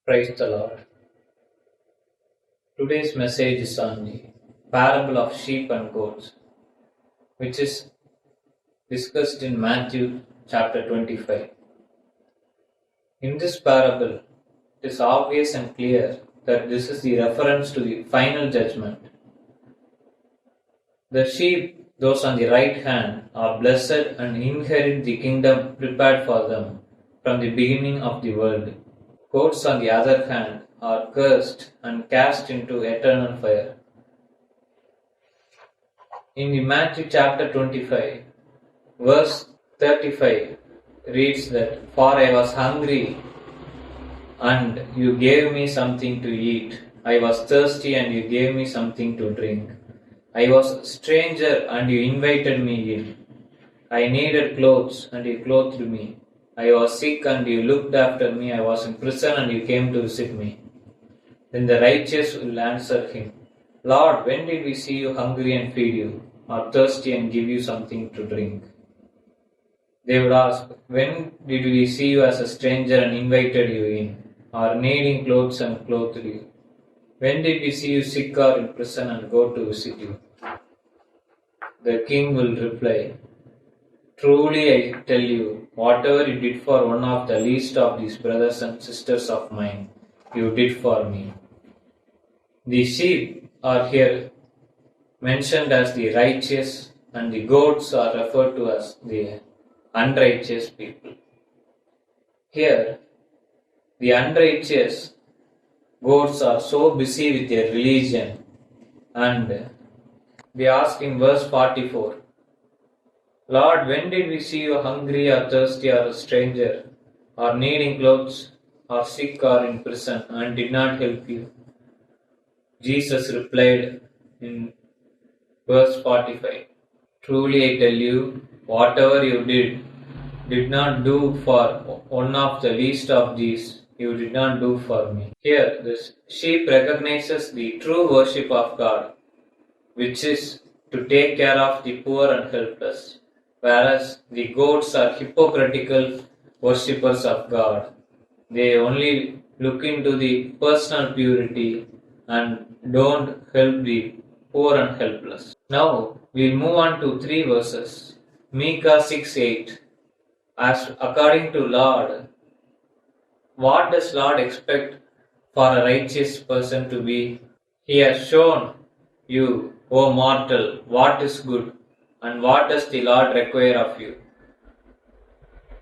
Praise the Lord. Today's message is on the parable of sheep and goats, which is discussed in Matthew chapter 25. In this parable, it is obvious and clear that this is the reference to the final judgment. The sheep, those on the right hand, are blessed and inherit the kingdom prepared for them from the beginning of the world. Goats, on the other hand, are cursed and cast into eternal fire. In the Matthew chapter 25, verse 35 reads that, "For I was hungry and you gave me something to eat. I was thirsty and you gave me something to drink. I was a stranger and you invited me in. I needed clothes and you clothed me. I was sick and you looked after me. I was in prison and you came to visit me." Then the righteous will answer him, "Lord, when did we see you hungry and feed you, or thirsty and give you something to drink?" They would ask, "When did we see you as a stranger and invited you in, or needing clothes and clothed you? When did we see you sick or in prison and go to visit you?" The king will reply, "Truly I tell you, whatever you did for one of the least of these brothers and sisters of mine, you did for me." The sheep are here mentioned as the righteous, and the goats are referred to as the unrighteous people. Here, the unrighteous goats are so busy with their religion, and they ask in verse 44, "Lord, when did we see you hungry or thirsty or a stranger, or needing clothes, or sick or in prison, and did not help you?" Jesus replied in verse 45, "Truly I tell you, whatever you did not do for one of the least of these, you did not do for me." Here, the sheep recognizes the true worship of God, which is to take care of the poor and helpless, whereas the goats are hypocritical worshippers of God. They only look into the personal purity and don't help the poor and helpless. Now we'll move on to three verses. Micah 6:8. As according to Lord, what does Lord expect for a righteous person to be? He has shown you, O mortal, what is good, and what does the Lord require of you?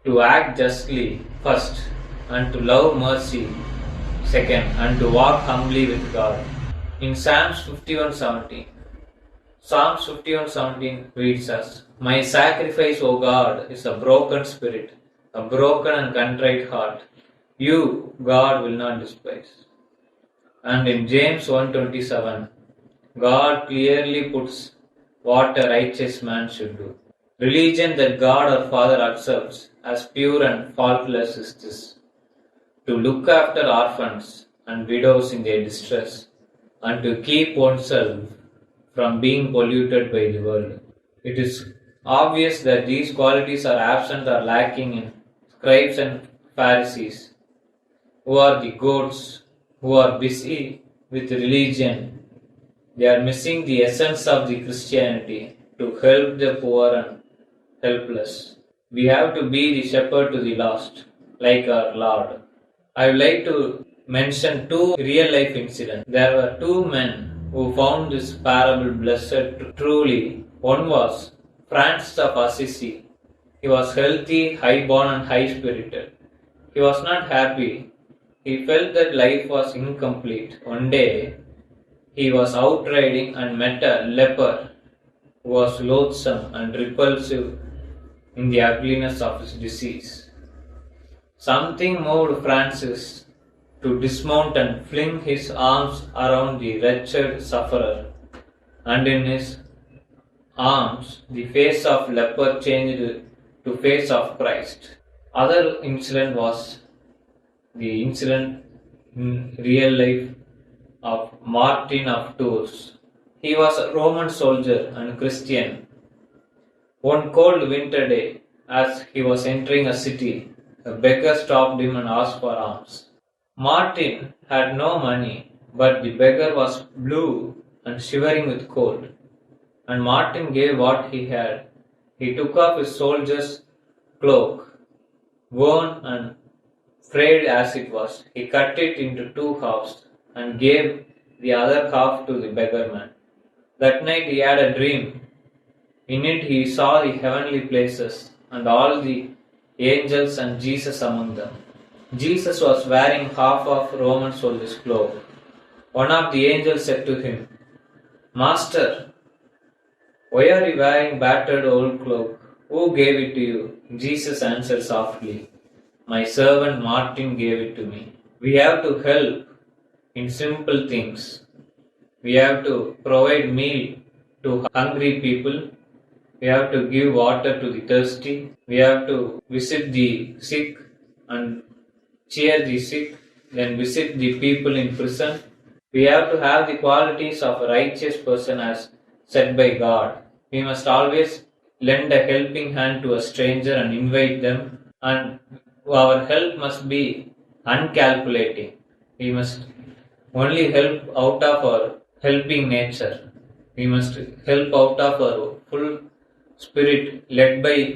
To act justly first, and to love mercy second, and to walk humbly with God. In Psalms 51:17 reads us, "My sacrifice, O God, is a broken spirit, a broken and contrite heart. You, God, will not despise." And in James 1:27, God clearly puts what a righteous man should do. Religion that God our Father accepts as pure and faultless is this: to look after orphans and widows in their distress, and to keep oneself from being polluted by the world. It is obvious that these qualities are absent or lacking in scribes and Pharisees, who are the goats who are busy with religion. They are missing the essence of the Christianity, to help the poor and helpless. We have to be the shepherd to the lost, like our Lord. I would like to mention two real life incidents. There were two men who found this parable blessed truly. One was Francis of Assisi. He was healthy, high born, and high spirited. He was not happy. He felt that life was incomplete. One day, he was out riding and met a leper who was loathsome and repulsive in the ugliness of his disease. Something moved Francis to dismount and fling his arms around the wretched sufferer, and in his arms the face of leper changed to face of Christ. Other incident was the incident in real life of Martin of Tours. He was a Roman soldier and Christian. One cold winter day, as he was entering a city, a beggar stopped him and asked for alms. Martin had no money, but the beggar was blue and shivering with cold. And Martin gave what he had. He took off his soldier's cloak, worn and frayed as it was. He cut it into two halves and gave the other half to the beggar man. That night he had a dream. In it he saw the heavenly places and all the angels and Jesus among them. Jesus was wearing half of Roman soldier's cloak. One of the angels said to him, Master, why are you wearing battered old cloak? Who gave it to you? Jesus answered softly, My servant Martin gave it to me. We have to help in simple things. We have to provide meal to hungry people. We have to give water to the thirsty. We have to visit the sick and cheer the sick, then visit the people in prison. We have to have the qualities of a righteous person as said by God. We must always lend a helping hand to a stranger and invite them, and our help must be uncalculating. We must only help out of our helping nature. We must help out of our full spirit,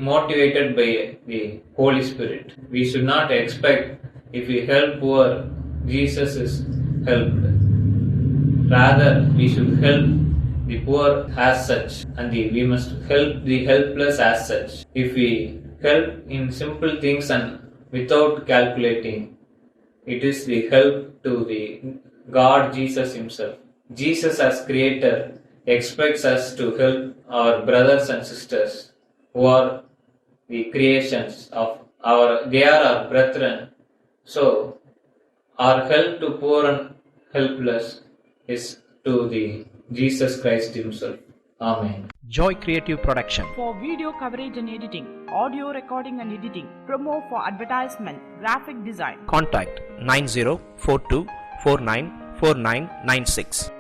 motivated by the Holy Spirit. We should not expect if we help poor, Jesus is helped. Rather, we should help the poor as such, and we must help the helpless as such. If we help in simple things and without calculating, it is the help to the God Jesus Himself. Jesus as Creator expects us to help our brothers and sisters who are the creations of they are our brethren. So, our help to poor and helpless is to the Jesus Christ Himself. Amen. Joy Creative Production. For video coverage and editing, audio recording and editing, promo for advertisement, graphic design. Contact 9042494996.